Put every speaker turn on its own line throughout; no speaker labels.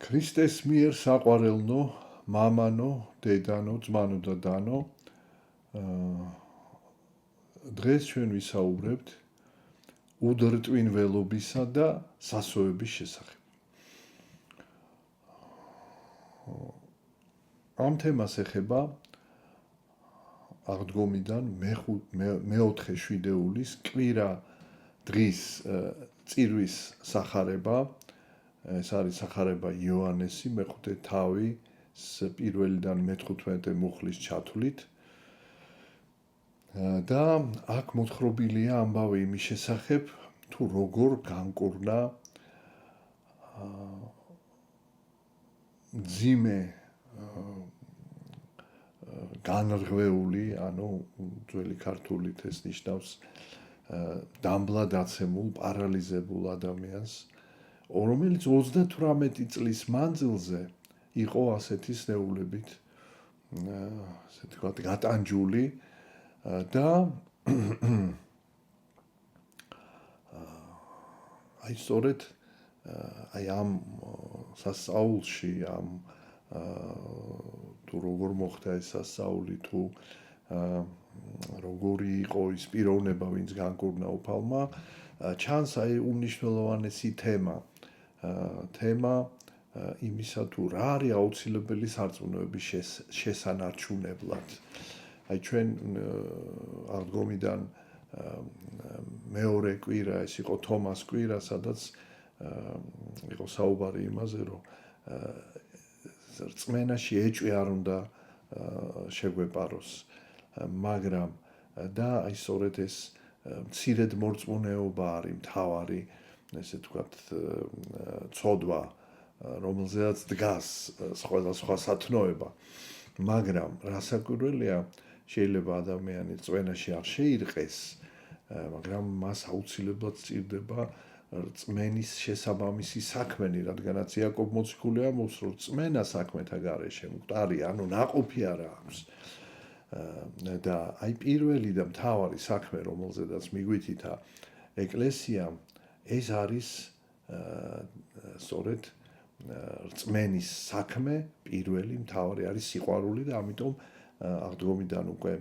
ქრისტეს მიერ საყვარელნო, მამანო, დედანო, ძმანო და დანო, დღეს ჩვენ ვისაუბრებთ უდრტვინველობისა და სასოების შესახებ. ამ თემას ეხება აღდგომიდან მეოთხე შვიდეულის კვირა დღის წირვის სახარება. ეს არის სახარება იოანესი მეხუთე თავის პირველიდან მე-15 მუხლის ჩათვლით. და აქ მოთხრობილია ამბავი იმის შესახებ, თუ როგორ განკურნა ძიმე განრღვეული, ანუ ძველი ქართულით ეს ნიშნავს დამბლადაცემულ, პარალიზებულ ადამიანს, რომელიც 38 წლის მანძილზე იყო ასეთი სნეულებით, ასე ვთქვათ, გატანჯული და აი სწორედ ამ სასწაულში, თუ როგორ მოხდა ეს სასწაული, თუ როგორი იყო ის პიროვნება, ვინც განკურნა უფალმა, ჩანს აი უმნიშვნელოვანესი თემა იმისა, თუ რა არის აუცილებელი სარწმუნოების შესანარჩუნებლად. აი ჩვენ აღდგომიდან მეორე კვირა, ეს იყო თომას კვირა, სადაც იყო საუბარი იმაზე, რომ რწმენაში ეჭვი არ უნდა შეგვეპაროს, მაგრამ და აი სწორედ ეს მცირედ მორწმუნეობა არის მთავარი, ესე ვთქვათ, ცოდვა, რომელზეც დგას სხვადასხვა სათნოება. მაგრამ რასაკვირველია, შეიძლება ადამიანი რწმენაში არ შეირყეს, მაგრამ მას აუცილებლად სჭირდება რწმენის შესაბამისი საქმენი, რადგანაც იაკობ მოციქული ამბობს, რომ რწმენა საქმეთა გარეშე მკვდარი, ანუ ნაყოფი არა აქვს. და აი პირველი და მთავარი საქმე, რომელზედაც მიგვითითა ეკლესიამ, ეს არის სწორედ რწმენის საქმე, პირველი მთავარი არის სიყვარული და ამიტომ აღდგომიდან უკვე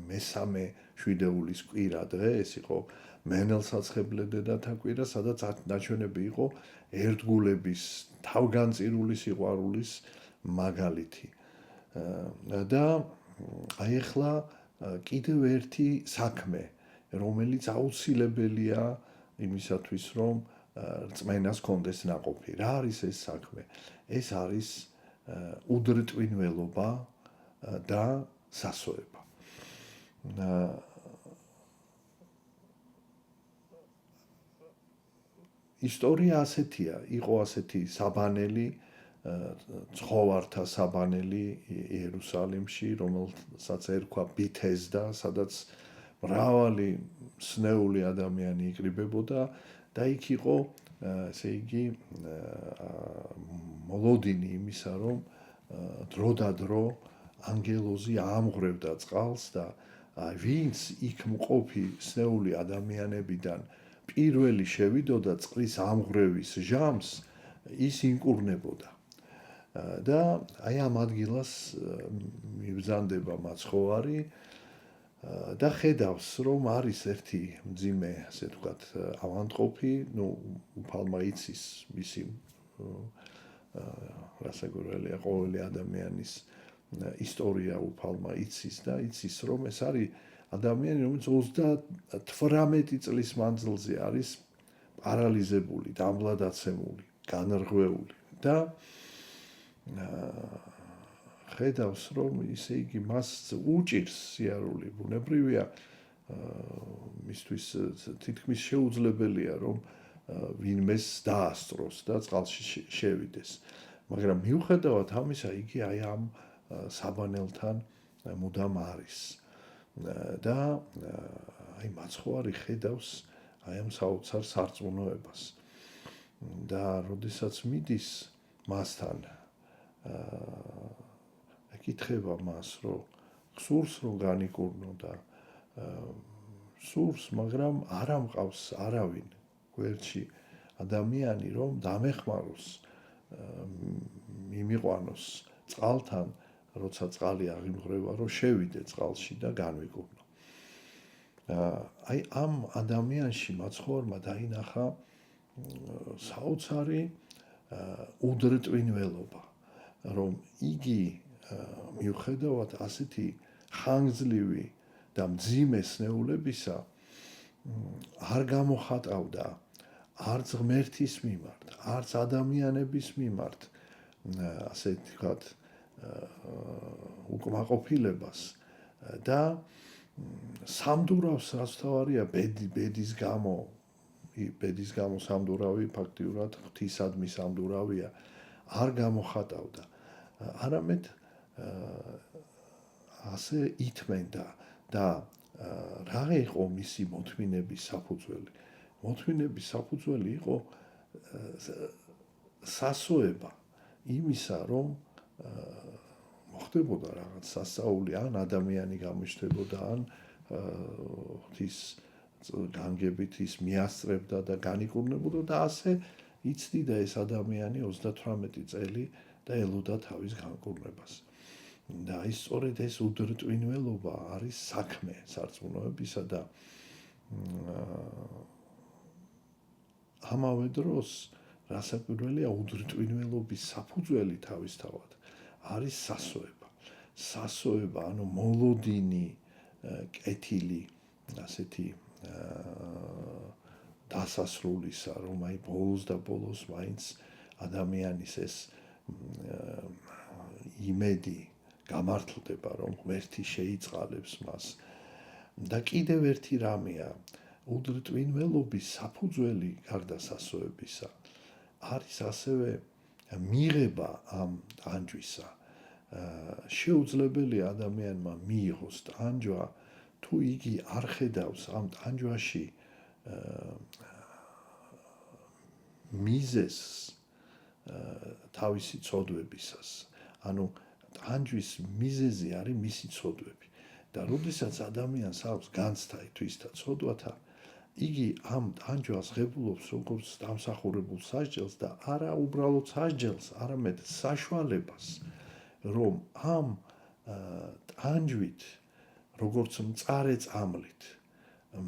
მესამე შვიდეულის კვირა დღე, ეს იყო მენელსაცხებლე დედათა კვირა, სადაც ნაჩვენები იყო ერთგულების, თავგანწირული სიყვარულის მაგალითი. და აი ახლა კიდევ ერთი საქმე, რომელიც აუცილებელია იმისათვის, რომ რწმენას კონდეს ნაყოფი. რა არის ეს საქმე? ეს არის უდრტვინველობა და სასოება. ისტორია ასეთია, იყო ასეთი საბანელი, ცხოვართა საბანელი იერუსალიმში, რომელსაც ერქვა ბითესდა, სადაც მრავალი სნეული ადამიანი იკრიბებოდა და იქ იყო, ესე იგი, მოლოდინი იმისა, რომ დროდადრო ანგელოზი ამღვრევდა წყალს და ვინც იქ მყოფი სნეული ადამიანებიდან პირველი შევიდოდა წყლის ამღვრევის ჟამს, ის ინკურნებოდა. და აი ამ ადგილას მიბრძანდება მაცხოვარი და ხედავს, რომ არის ერთი მძიმე, ასე ვთქვათ, ავანტყოფი, უფალმა იცის მისი რასაკვირველია, ყოველი ადამიანის ისტორია უფალმა იცის და იცის, რომ ეს არის ადამიანი, რომელიც 38 წლის მანძილზე არის პარალიზებული, დამბლადაცემული, განრღვეული და ხედავს, რომ ისე იგი მას უჭირს სიარული, ბუნებრივია, მისთვის თითქმის შეუძლებელია, რომ ვინმეს დაასწროს და წყალში შევიდეს. მაგრამ მიუხედავად ამისა, იგი აი ამ საბანელთან მუდამ არის. და აი მაცხოვარი ხედავს აი ამ საოცარ სარწმუნოებას. და როდესაც მიდის მასთან, ეკითხება მას, რომ სურს რომ განიკურნო და სურს, მაგრამ არ ამყავს არავინ გვერდში ადამიანი, რომ დამეხმაროს მიმიყვანოს წყალთან, როცა წყალი აღიმღრევა, რომ შევიდე წყალში და განვიკურნო. აი ამ ადამიანში მაცხოვარმა დაინახა საოცარი უდრტვინველობა, რომ იგი მიუხედავად ასეთი ხანგრძლივი და მძიმე სნეულებისა არ გამოხატავდა არც ღმერთის მიმართ, არც ადამიანების მიმართ ასე ვთქვათ უკმაყოფილებას და სამდურავს რაც თავარია ბედის გამო სამდურავი ფაქტიურად ღვთისადმი სამდურავია არ გამოხატავდა, არამედ ასე ითმენდა და რა იყო მისი მოთმინების საფუძველი? მოთმინების საფუძველი იყო სასოება იმისა, რომ მოხდებოდა რაღაც სასწაული, ან ადამიანი გამოჩნდებოდა, ან ღვთის განგებით ის მიასწრებდა და განიკურნებოდა და ასე იცდიდა ეს ადამიანი 38 წელი და ელოდა თავის განკურნებას. და ის სწორედ ეს უდრტვინველობა არის საქმე სარწმუნოებისა და ამავე დროს რასაკვირველია უდრტვინველობის საფუძველი თავისთავად არის სასოება. სასოება, ანუ მოლოდინი, კეთილი, ასეთი დასასრულისა, რომ აი ბოლოს და ბოლოს მაინც ადამიანის ეს იმედი გამართლდება, რომ ღმერთი შეიწყალებს მას. და კიდევ ერთი რამეა, უდრტვინველობის საფუძველი გარდა სასოებისა არის ასევე მიღება ამ ტანჯვისა. შეუძლებელია ადამიანმა მიიღოს ტანჯვა, თუ იგი არ ხედავს ამ ტანჯვაში მიზეზს თავისი ცოდვებისას. ანუ ტანჯვის მიზეზი არის მისი ცოდვები. და როდესაც ადამიანს აქვს განცდა თვის და ცოდვათა, იგი ამ ტანჯვას ღებულობს როგორც დამსახურებულ სასჯელს და არა უბრალოდ სასჯელს, არამედ საშუალებას, რომ ამ ტანჯვით, როგორც მწარე წამლით,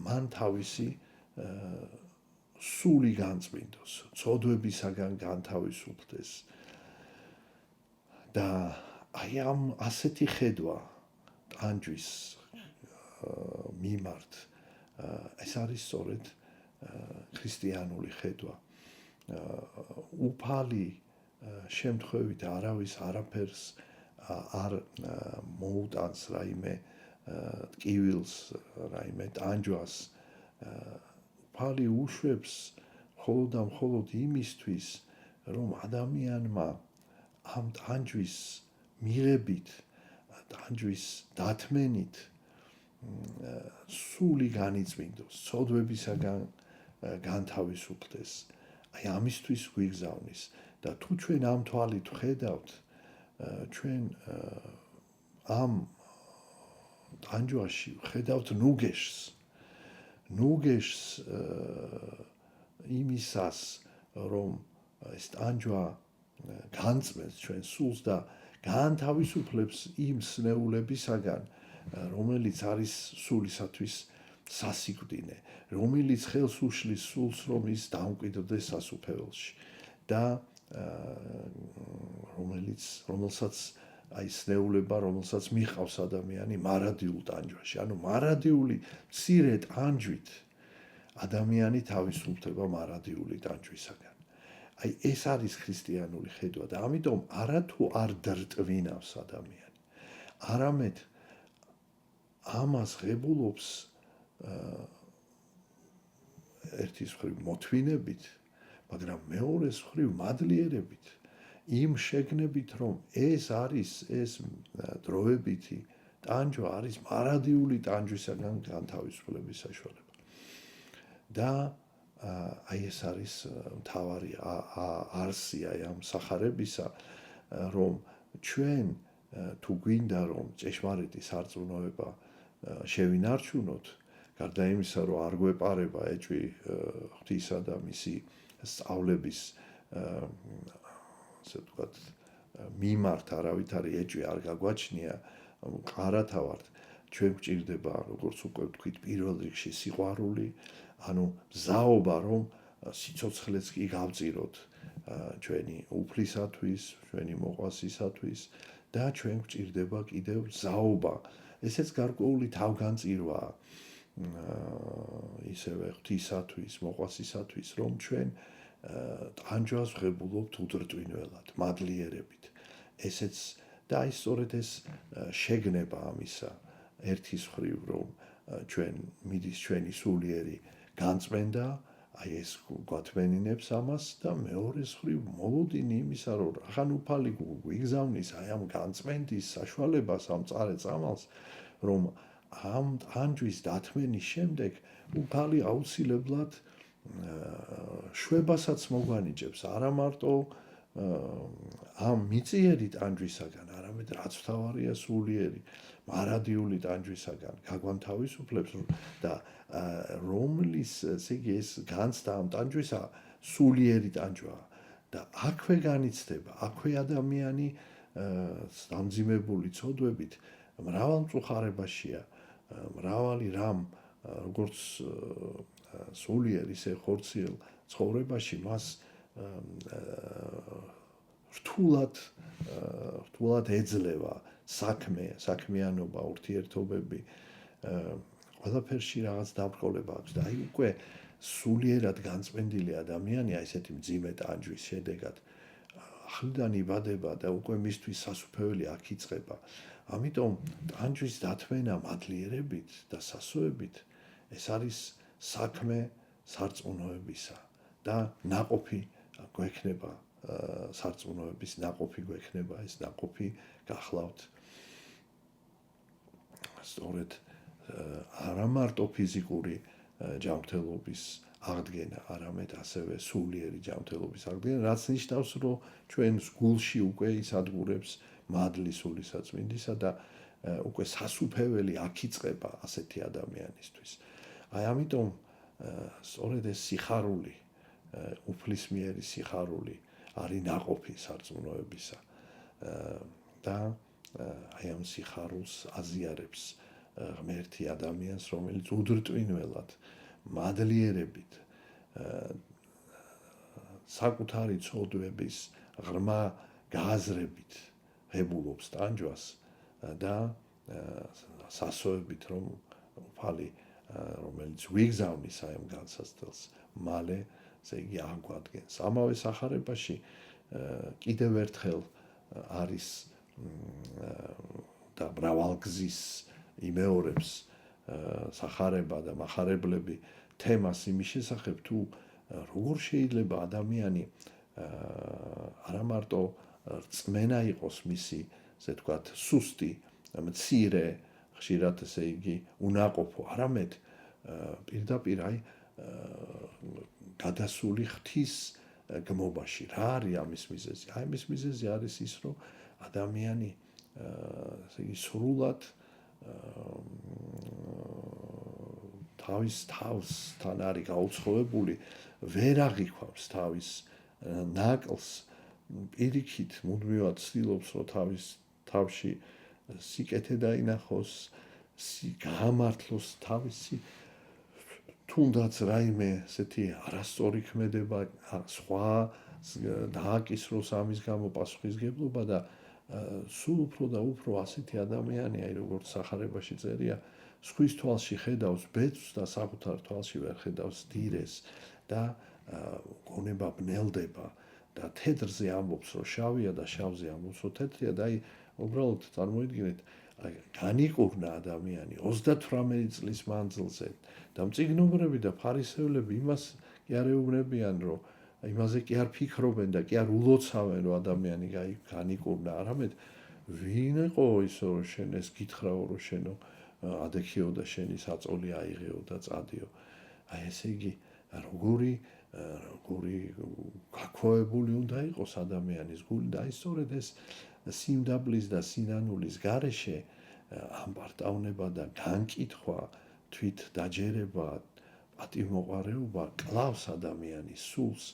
მან თავისი სული განწმინდოს, ცოდვებისაგან განთავისუფლდეს. და აი ამ ასეთი ხედვა ტანჯვის მიმართ ეს არის სწორედ ქრისტიანული ხედვა. უფალი შემთხვევით არავის არაფერს არ მოუტანს რაიმე ტკივილს, რაიმე ტანჯვას. უფალი უშვებს მხოლოდ და მხოლოდ იმისთვის, რომ ადამიანმა ამ ტანჯვის მიღებით, ტანჯვის დათმენით სული განიწმინდოს, ცოდვებისაგან განთავისუფლდეს. აი ამისთვის გვიგზავნის და თუ ჩვენ ამ თვალით ვხედავთ, ჩვენ ამ ტანჯვაში ვხედავთ ნუგეშს იმისას, რომ ეს ტანჯვა განწმენს ჩვენ სულს და განთავისუფლებს იმ სნეულებისაგან, რომელიც არის სულისათვის სასიკვდინე, რომელიც ხელს უშლის სულს, რომ ის დამკვიდრდეს სასუფეველში და რომელსაც აი სნეულება, რომელსაც მიყავს ადამიანი მარადიულ ტანჯვაში. ანუ მარადიული მცირე ტანჯვით ადამიანი თავისუფლდება მარადიული ტანჯვისაგან. აი ეს არის ქრისტიანული ხედვა და ამიტომ არათუ არ დრტვინავს ადამიანი, არამედ ამას ღებულობს ერთის მხრივ მოთმინებით, მაგრამ მეორეს მხრივ მადლიერებით, იმ შეგნებით, რომ ეს არის ეს დროებითი ტანჯვა არის მარადიული ტანჯვისაგან განთავისუფლების საშუალება. და აი ეს არის მთავარი არსია ამ სახარებისა, რომ ჩვენ თუ გვინდა რომ ჭეშმარიტი სარწმუნოება შევინარჩუნოთ, გარდა იმისა, რომ არ გვეპარება ეჭვი ღვთისა და მისი სწავლების ასე ვთქვათ მიმართ არავითარი ეჭვი არ გაგვაჩნია, ყარათა ვართ, ჩვენ გვჭირდება, როგორც უკვე ვთქვით, პირველ რიგში სიყვარული, ანუ მზაობა, რომ სიცოცხლეც კი გავწიროთ ჩვენი უფლისათვის, ჩვენი მოყვასისათვის და ჩვენ გვჭირდება კიდევ მზაობა. ესეც გარკვეული თავგანწირვაა ისევე ღვთისათვის, მოყვასისათვის, რომ ჩვენ ტანჯვას ვღებულობთ უდრტვინველად, მადლიერებით. ესეც და აი სწორედ ეს შეგნება ამისა ერთის მხრივ, რომ ჩვენ მიდის ჩვენი სულიერი განწმენდა, აი ეს გვათმენინებს ამას და მეორეს მხრივ მოლოდინი იმისა, რომ რახან უფალი გვიგზავნის აი ამ განწმენდის საშუალებას, ამ მწარე წამალს, რომ ამ ტანჯვის დათმენის შემდეგ უფალი აუცილებლად შვებასაც მოგვანიჭებს, არა მარტო ამ მიწიერი ტანჯვისაგან, არამედ რაც მთავარია სულიერი, მარადიული ტანჯვისაგან გაგვანთავისუფლებს და რომლის, ესე იგი, ეს განცდა ამ ტანჯვისა სულიერი ტანჯვაა და აქვე განიცდება, აქვე ადამიანი დამძიმებული ცოდვებით მრავალმწუხარებაშია, მრავალი რამ, როგორც სულიერ, ისე ხორციელ ცხოვრებაში მას რთულად ეძლევა საქმიანობა, ურთიერთობები, ყველაფერში რაღაც დაბრკოლება აქვს და აი უკვე სულიერად განწმენდილი ადამიანია ესეთი მძიმე ტანჯვის შედეგად ახლიდან იბადება და უკვე მისთვის სასუფეველი აქ იწყება. ამიტომ ტანჯვის დათმენა მადლიერებით და სასოებით ეს არის საქმე სარწმუნოებისა და ნაყოფი გვექნება სარწმუნოების ნაყოფი გვექნება, ეს ნაყოფი გახლავთ სწორედ არა მარტო ფიზიკური ჯანმრთელობის აღდგენა, არამედ ასევე სულიერი ჯანმრთელობის აღდგენა, რაც ნიშნავს, რომ ჩვენს გულში უკვე ის ადგურებს მადლის სულისაწმინდისა და უკვე სასუფეველი აქ იწყება ასეთი ადამიანისთვის. აი ამიტომ სწორედ ეს სიხარული, უფლისმიერი სიხარული არის ნაყოფი სარწმუნოებისა და აი ამ სიხარულს აზიარებს ღმერთი ადამიანს, რომელიც უდრტვინველად, მადლიერებით, საკუთარი ცოდვების ღრმა გააზრებით ღებულობს ტანჯვას და სასოებით, რომ უფალი, რომელიც ვიგზავნის აი ამ განსაცდელს, მალე ესე იგი აგვადგენს. ამავე სახარებაში კიდევ ერთხელ არის და მრავალგზის იმეორებს სახარება და მახარებლები თემას იმის შესახებ, თუ როგორ შეიძლება ადამიანი არა მარტო რწმენა იყოს მისი, ესე ვთქვათ, სუსტი, მცირე, ხშირად ესე იგი უნაყოფო, არამედ პირდაპირ აი გადასული ღვთის გმობაში. რა არის ამის მიზეზი? აი ამის მიზეზი არის ის, რომ ადამიანი ესე იგი სრულად თავის თავსთან არის გაუცხოებული, ვერ აღიქვამს თავის ნაკლს, პირიქით მუდმივად ცდილობს, რომ თავის თავში სიკეთე დაინახოს, გაამართლოს თავისი თუნდაც რაიმე ესეთი არასწორი ქმედება, სხვა დააკისროს ამის გამო პასუხისგებლობა და სულ უფრო და უფრო ასეთი ადამიანი, აი როგორც სახარებაში წერია, სხვის თვალში ხედავს ბედს და საკუთარ თვალში ვერ ხედავს დირეს და გონება ბნელდება და თეთრზე ამბობს, რომ შავია და შავზე ამბობს, რომ თეთრია და აი უბრალოდ წარმოიდგინეთ, განიყურნა ადამიანი 38 წლის მანძილზე და მწიგნობრები და ფარისევლები იმას კი არ ეუბნებიან, რომ იმაზე კი არ ფიქრობენ და კი არ ულოცავენ, რომ ადამიანი განიყურნა, არამედ ვინ იყო ისო, რომ შენ ეს გითხრაო, რომ შენო ადექიო და შენი საწოლი აიღეო და წადიო. აი ესე იგი როგორი გაქვავებული უნდა იყოს ადამიანის გული და აი სწორედ ეს სიმდაბლის და სინანულის გარეშე ამბარტავნება და განკითხვა, თვით დაჯერება, პატივმოყვარეობა კლავს ადამიანის სულს,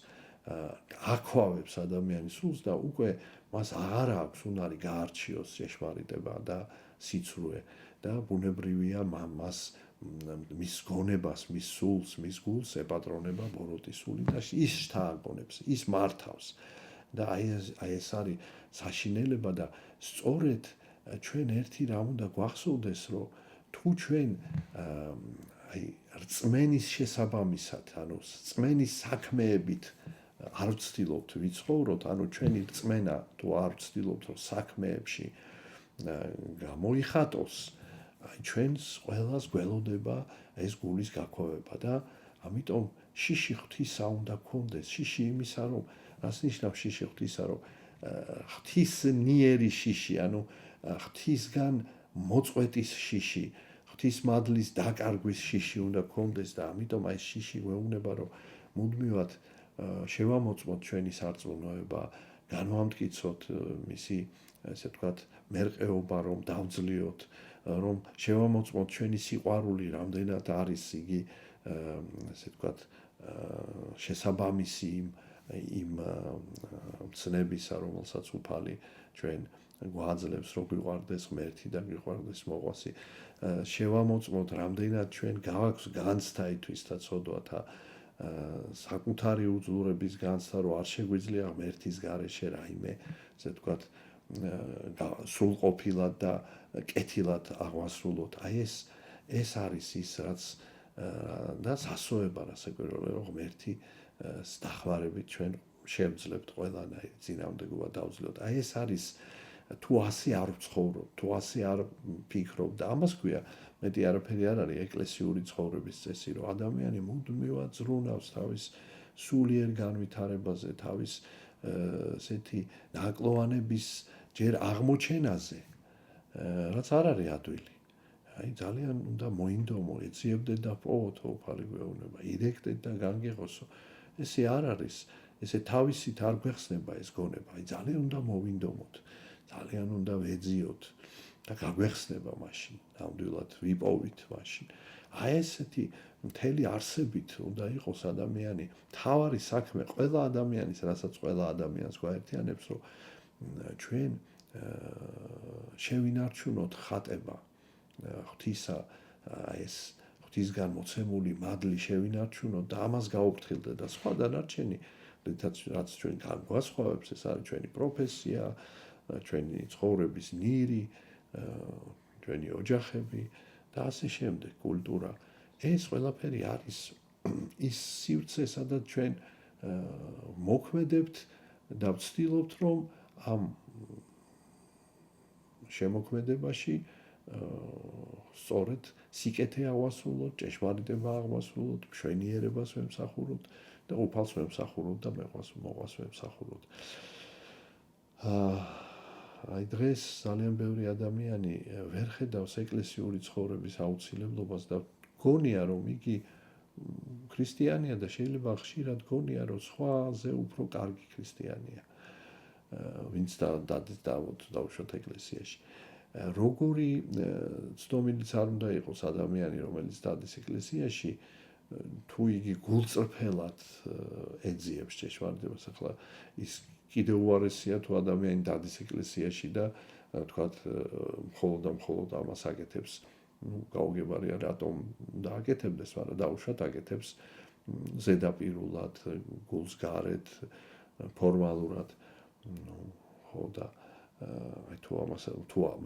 აქვავებს ადამიანის სულს და უკვე მას აღარ აქვს უნარი გაარჩიოს ჭეშმარიტება და სიცრუე და ბუნებრივია მას მის გონებას, მის სულს, მის გულს ეპატრონება ბოროტის სული და ის შთააგონებს, ის მართავს. და აი ეს არის საშინელება და სწორედ ჩვენ ერთი რამ უნდა გვახსოვდეს, რომ თუ ჩვენ აი რწმენის შესაბამისად, ანუ რწმენის საქმეებით არ ვცდილობთ ვიცხოვროთ, ანუ ჩვენი რწმენა თუ არ ვცდილობთ რომ საქმეებში გამოიხატოს, აი ჩვენს ყველას გველოდება ეს გულის გაქვავება და ამიტომ შიში ღვთისა უნდა გქონდეს, შიში იმისა რომ რას ნიშნავს შიში ღვთისა რომ ღვთისნიერი შიში, ანუ ღვთისგან მოწყვეტის შიში, ღვთის მადლის დაკარგვის შიში უნდა გქონდეს და ამიტომ აი შიში გვეუბნება რომ მუდმივად შევამოწმოთ ჩვენი სარწმუნოება, განვამტკიცოთ მისი ესე ვთქვათ მერყეობა რომ დავძლიოთ, რომ შევამოწმოთ ჩვენი სიყვარული რამდენად არის იგი ესე ვთქვათ შესაბამისი იმ ცნებისა, რომელსაც უფალი ჩვენ გვაძლევს, რომ გვიყვარდეს ღმერთი და გვიყვარდეს მოყვასი. შევამოწმოთ რამდენად ჩვენ გავაქვს განცდა ითვისთა ცოდვათა საკუთარი უძლურების განცდა, რომ არ შეგვიძლია ღმერთის გარეშე რაიმე, ესე ვთქვათ, სრულყოფილად და კეთილად აღვასრულოთ. აი ეს არის ის, რაც და სასოება რასაკვირველია, რომ ღმერთი დახმარებით ჩვენ შევძლებთ ყველანაირ წინამდებობა დავძლიოთ. აი ეს არის თუ ასე არ ვცხოვრობ, თუ ასე არ ვფიქრობ და ამას ქვია მეტი არაფერი არ არის ეკლესიური ცხოვრების წესი, რომ ადამიანი მუდმივად ზრუნავს თავის სულიერ განვითარებაზე, თავის ესეთი ნაკლოვანების ჯერ აღმოჩენაზე, რაც არ არის ადვილი. აი ძალიან უნდა მოინდომო, ეძიებდეთ და პოვოთ უფალი გვეუბნება, ირექდეთ და განგიღოსო. ესე არ არის, ესე თავისით არ გვეხსნება ეს გონება. აი ძალიან უნდა მოვინდომოთ, ძალიან უნდა ვეძიოთ და გაგვეხსნება მაშინ, ნამდვილად ვიპოვით მაშინ. აი ესეთი მთელი არსებით უნდა იყოს ადამიანი, თავარი საქმე ყველა ადამიანის, რასაც ყველა ადამიანს გვაერთიანებს, რომ ჩვენ შევინარჩუნოთ ხატება ღვთისა, ეს ღვთისგან მოცემული მადლი შევინარჩუნოთ და ამას გაუფრთხილდეთ და სხვა დანარჩენი, რაც ჩვენ გვასხვავებს, ეს არის ჩვენი პროფესია, ჩვენი ცხოვრების ნირი, ჩვენი ოჯახები და ასე შემდეგ, კულტურა. ეს ყველაფერი არის ის სივრცე, სადაც ჩვენ მოქმედებთ და ვცდილობთ, რომ ამ შემოქმედებაში სწორედ სიკეთე ავასრულოთ, ჭეშმარიტება აღვასრულოთ, მშვენიერებას ვემსახუროთ და უფალს ვემსახუროთ და მოყვას ვემსახუროთ. აი დღეს ძალიან ბევრი ადამიანი ვერ ხედავს ეკლესიური ცხოვრების აუცილებლობას და გონია რომ იგი ქრისტიანია და შეიძლება ხშირად გონია რომ სხვაზე უფრო კარგი ქრისტიანია. ვინც დავუშვათ ეკლესიაში. როგორი ცნობილიც არ უნდა იყოს ადამიანი, რომელიც დადის ეკლესიაში, თუ იგი გულწრფელად ეძიებს ჭეშმარიტებას, ახლა ის კიდევ უარესია თუ ადამიანი დადის ეკლესიაში და თქვათ მხოლოდ ამას აკეთებს. გაუგებარია რატომ დააკეთებდეს, მაგრამ დაუშვათ აკეთებს ზედაპირულად, გულს გარეთ, ფორმალურად. ხო და აი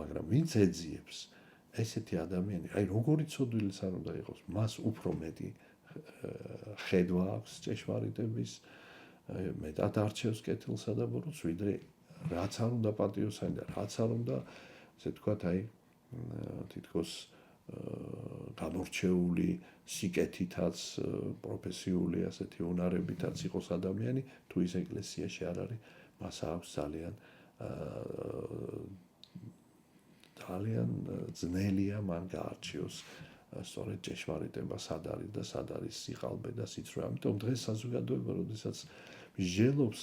მაგრამ ვინც ეძიებს, ესეთი ადამიანი, აი როგორი ცოდვილიც არ უნდა იყოს, მას უფრო მეტი ხედვა აქვს ჭეშმარიტების, მეტად არჩევს კეთილსა და ბოროტს, ვიდრე რაც არ უნდა პატიოსანი და რაც არ უნდა, ესე ვთქვათ, აი თითქოს გამორჩეული სიკეთითაც, პროფესიული ასეთი უნარებითაც იყოს ადამიანი, თუ ის ეკლესიაში არ არის, მას აქვს ძალიან ძნელია მან გაარჩიოს სწორედ ჭეშმარიტება სად არის და სად არის სიყალბე და სიცრუე. ამიტომ დღეს საზოგადოება, როდესაც მსჯელობს,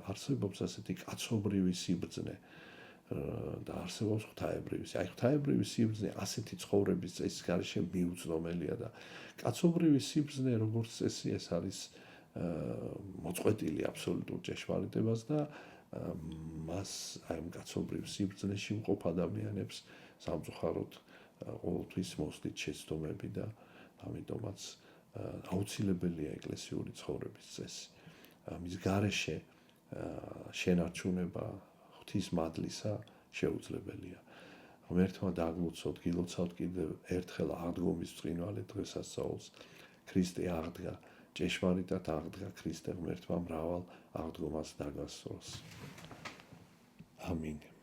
არსებობს ასეთი კაცობრივი სიბრძნე და არსებობს ღვთაებრივი. აი ღვთაებრივი სიბრძნე ასეთი ცხოვრების წესის გარეშე მიუწვდომელია და კაცობრივი სიბრძნე როგორც წესი ეს არის მოწყვეტილი აბსოლუტურ ჭეშმარიტებას და მას აი ამ კაცობრიურ სიბრძნეში მყოფ ადამიანებს სამწუხაროდ ყოველთვის მოსდით შეცდომები და ამიტომაც აუცილებელია ეკლესიური ცხოვრების წესი. მის გარეშე შენარჩუნება ღვთის მადლისა შეუძლებელია. ღმერთმა დაგლოცოთ, გილოცავთ კიდევ ერთხელ აღდგომის ბრწყინვალე დღესასწაულს. ქრისტე აღდგა, ჭეშმარიტად აღდგა ქრისტე ღმერთმა მრავალ აღდგომას დაგასწროს. ამინ.